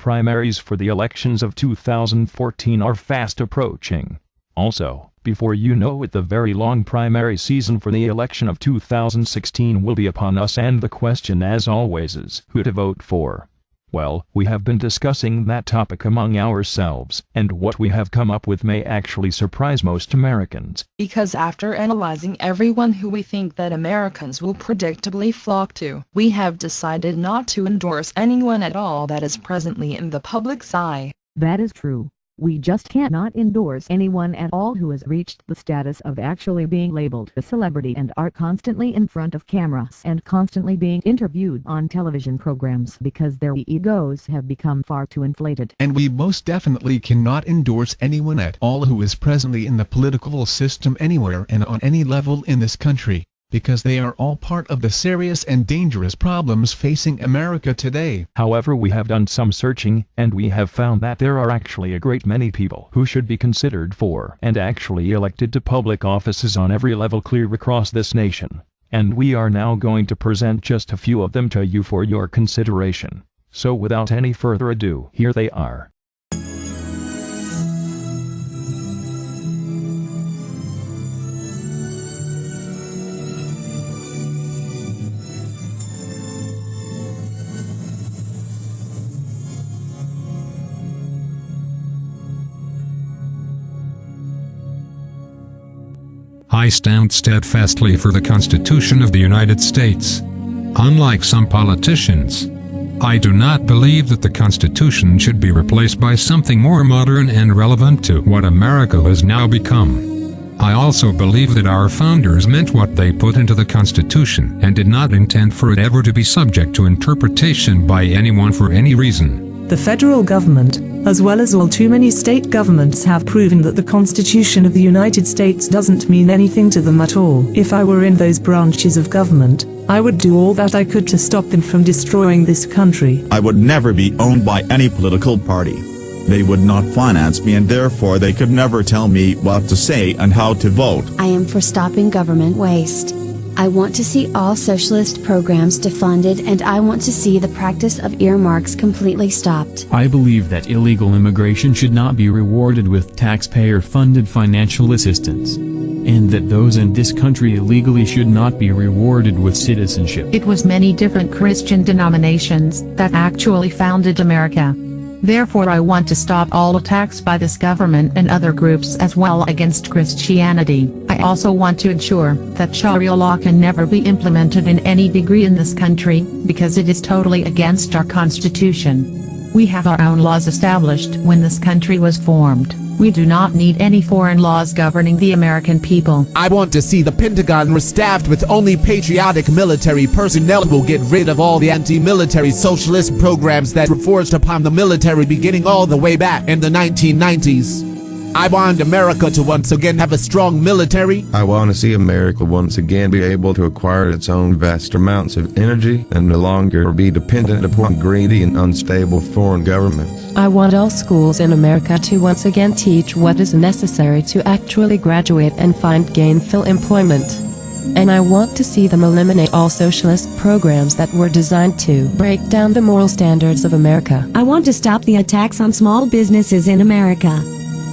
primaries for the elections of 2014 are fast approaching. Also, before you know it, the very long primary season for the election of 2016 will be upon us, and the question as always is, who to vote for? Well, we have been discussing that topic among ourselves, and what we have come up with may actually surprise most Americans. Because after analyzing everyone who we think that Americans will predictably flock to, we have decided not to endorse anyone at all that is presently in the public's eye. That is true. We just cannot endorse anyone at all who has reached the status of actually being labeled a celebrity and are constantly in front of cameras and constantly being interviewed on television programs because their egos have become far too inflated. And we most definitely cannot endorse anyone at all who is presently in the political system anywhere and on any level in this country, because they are all part of the serious and dangerous problems facing America today. However, we have done some searching, and we have found that there are actually a great many people who should be considered for and actually elected to public offices on every level clear across this nation. And we are now going to present just a few of them to you for your consideration. So without any further ado, here they are. I stand steadfastly for the Constitution of the United States. Unlike some politicians, I do not believe that the Constitution should be replaced by something more modern and relevant to what America has now become. I also believe that our founders meant what they put into the Constitution and did not intend for it ever to be subject to interpretation by anyone for any reason. The federal government, as well as all too many state governments, have proven that the Constitution of the United States doesn't mean anything to them at all. If I were in those branches of government, I would do all that I could to stop them from destroying this country. I would never be owned by any political party. They would not finance me, and therefore they could never tell me what to say and how to vote. I am for stopping government waste. I want to see all socialist programs defunded, and I want to see the practice of earmarks completely stopped. I believe that illegal immigration should not be rewarded with taxpayer-funded financial assistance, and that those in this country illegally should not be rewarded with citizenship. It was many different Christian denominations that actually founded America. Therefore, I want to stop all attacks by this government and other groups as well against Christianity. I also want to ensure that Sharia law can never be implemented in any degree in this country, because it is totally against our Constitution. We have our own laws established when this country was formed. We do not need any foreign laws governing the American people. I want to see the Pentagon restaffed with only patriotic military personnel who will get rid of all the anti-military socialist programs that were forced upon the military beginning all the way back in the 1990s. I want America to once again have a strong military. I want to see America once again be able to acquire its own vast amounts of energy and no longer be dependent upon greedy and unstable foreign governments. I want all schools in America to once again teach what is necessary to actually graduate and find gainful employment. And I want to see them eliminate all socialist programs that were designed to break down the moral standards of America. I want to stop the attacks on small businesses in America,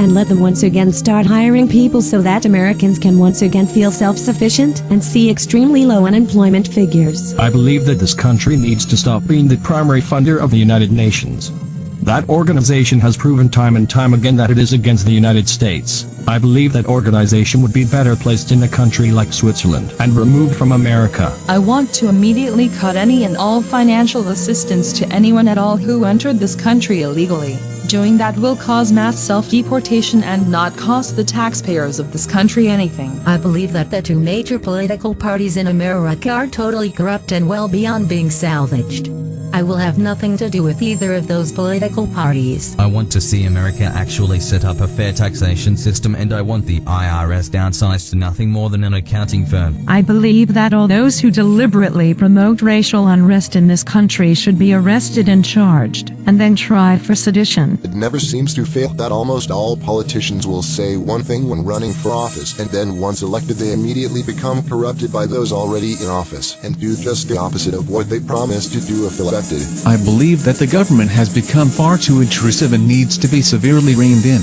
and let them once again start hiring people so that Americans can once again feel self-sufficient and see extremely low unemployment figures. I believe that this country needs to stop being the primary funder of the United Nations. That organization has proven time and time again that it is against the United States. I believe that organization would be better placed in a country like Switzerland and removed from America. I want to immediately cut any and all financial assistance to anyone at all who entered this country illegally. Doing that will cause mass self-deportation and not cost the taxpayers of this country anything. I believe that the two major political parties in America are totally corrupt and well beyond being salvaged. I will have nothing to do with either of those political parties. I want to see America actually set up a fair taxation system, and I want the IRS downsized to nothing more than an accounting firm. I believe that all those who deliberately promote racial unrest in this country should be arrested and charged, and then tried for sedition. It never seems to fail that almost all politicians will say one thing when running for office, and then once elected they immediately become corrupted by those already in office, and do just the opposite of what they promised to do if elected. corrupted. I believe that the government has become far too intrusive and needs to be severely reined in.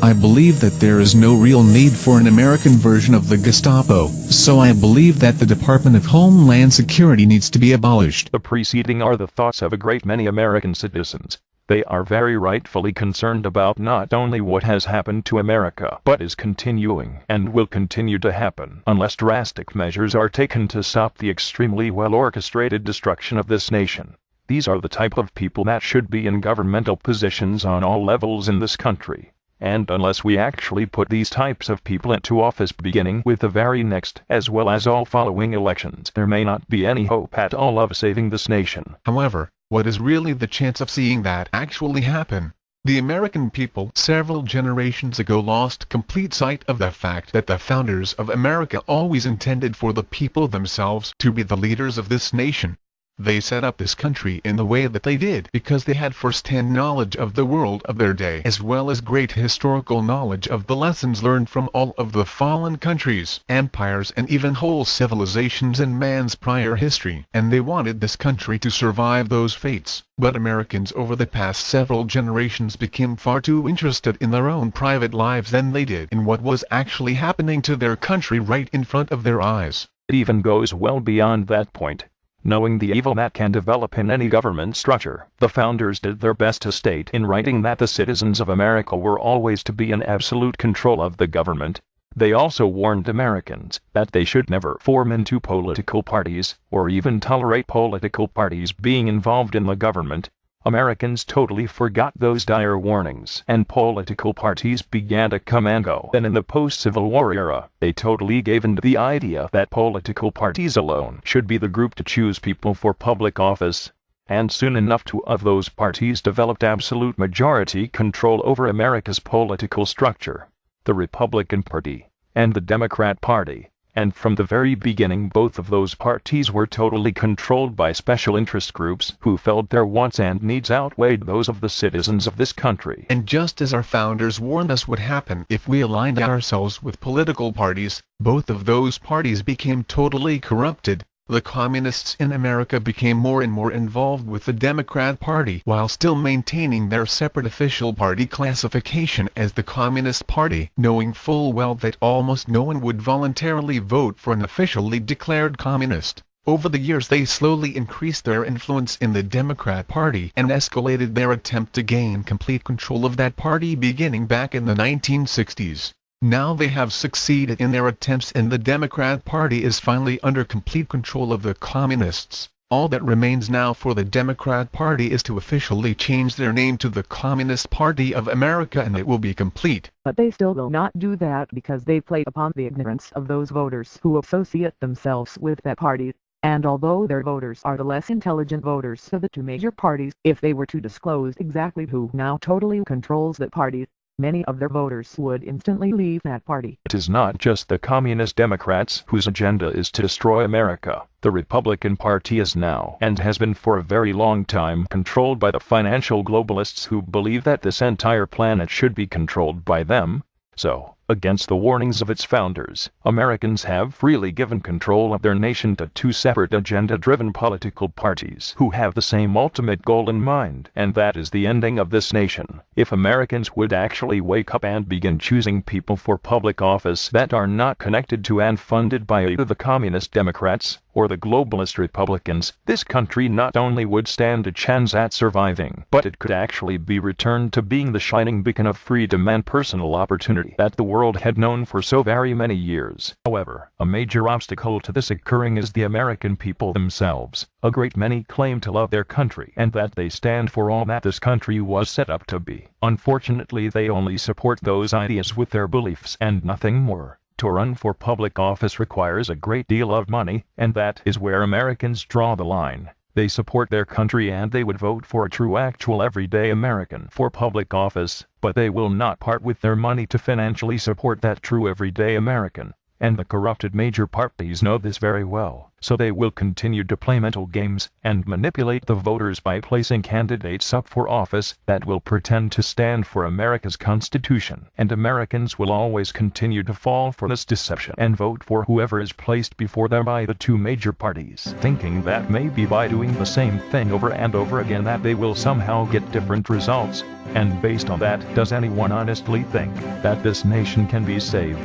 I believe that there is no real need for an American version of the Gestapo, so I believe that the Department of Homeland Security needs to be abolished. The preceding are the thoughts of a great many American citizens. They are very rightfully concerned about not only what has happened to America, but is continuing and will continue to happen unless drastic measures are taken to stop the extremely well-orchestrated destruction of this nation. These are the type of people that should be in governmental positions on all levels in this country. And unless we actually put these types of people into office beginning with the very next as well as all following elections, there may not be any hope at all of saving this nation. However, what is really the chance of seeing that actually happen? The American people several generations ago lost complete sight of the fact that the founders of America always intended for the people themselves to be the leaders of this nation. They set up this country in the way that they did because they had first-hand knowledge of the world of their day as well as great historical knowledge of the lessons learned from all of the fallen countries, empires and even whole civilizations in man's prior history, and they wanted this country to survive those fates. But Americans over the past several generations became far too interested in their own private lives than they did in what was actually happening to their country right in front of their eyes. It even goes well beyond that point. Knowing the evil that can develop in any government structure, the founders did their best to state in writing that the citizens of America were always to be in absolute control of the government. They also warned Americans that they should never form into political parties, or even tolerate political parties being involved in the government. Americans totally forgot those dire warnings, and political parties began to come and go. Then in the post-Civil War era, they totally gave in to the idea that political parties alone should be the group to choose people for public office. And soon enough two of those parties developed absolute majority control over America's political structure: the Republican Party and the Democrat Party. And from the very beginning both of those parties were totally controlled by special interest groups who felt their wants and needs outweighed those of the citizens of this country. And just as our founders warned us would happen if we aligned ourselves with political parties, both of those parties became totally corrupted. The communists in America became more and more involved with the Democrat Party while still maintaining their separate official party classification as the Communist Party, knowing full well that almost no one would voluntarily vote for an officially declared communist. Over the years they slowly increased their influence in the Democrat Party and escalated their attempt to gain complete control of that party beginning back in the 1960s. Now they have succeeded in their attempts and the Democrat Party is finally under complete control of the communists. All that remains now for the Democrat Party is to officially change their name to the Communist Party of America and it will be complete. But they still will not do that because they play upon the ignorance of those voters who associate themselves with that party. And although their voters are the less intelligent voters of the two major parties, if they were to disclose exactly who now totally controls that party, many of their voters would instantly leave that party. It is not just the communist Democrats whose agenda is to destroy America. The Republican Party is now, and has been for a very long time, controlled by the financial globalists who believe that this entire planet should be controlled by them. So, against the warnings of its founders, Americans have freely given control of their nation to two separate agenda-driven political parties who have the same ultimate goal in mind, and that is the ending of this nation. If Americans would actually wake up and begin choosing people for public office that are not connected to and funded by either the communist Democrats or the globalist Republicans, this country not only would stand a chance at surviving, but it could actually be returned to being the shining beacon of freedom and personal opportunity that the world had known for so very many years. However, a major obstacle to this occurring is the American people themselves. A great many claim to love their country and that they stand for all that this country was set up to be. Unfortunately, they only support those ideas with their beliefs and nothing more. To run for public office requires a great deal of money, and that is where Americans draw the line. They support their country and they would vote for a true actual everyday American for public office, but they will not part with their money to financially support that true everyday American. And the corrupted major parties know this very well, so they will continue to play mental games and manipulate the voters by placing candidates up for office that will pretend to stand for America's Constitution. And Americans will always continue to fall for this deception and vote for whoever is placed before them by the two major parties, thinking that maybe by doing the same thing over and over again that they will somehow get different results. And based on that, does anyone honestly think that this nation can be saved?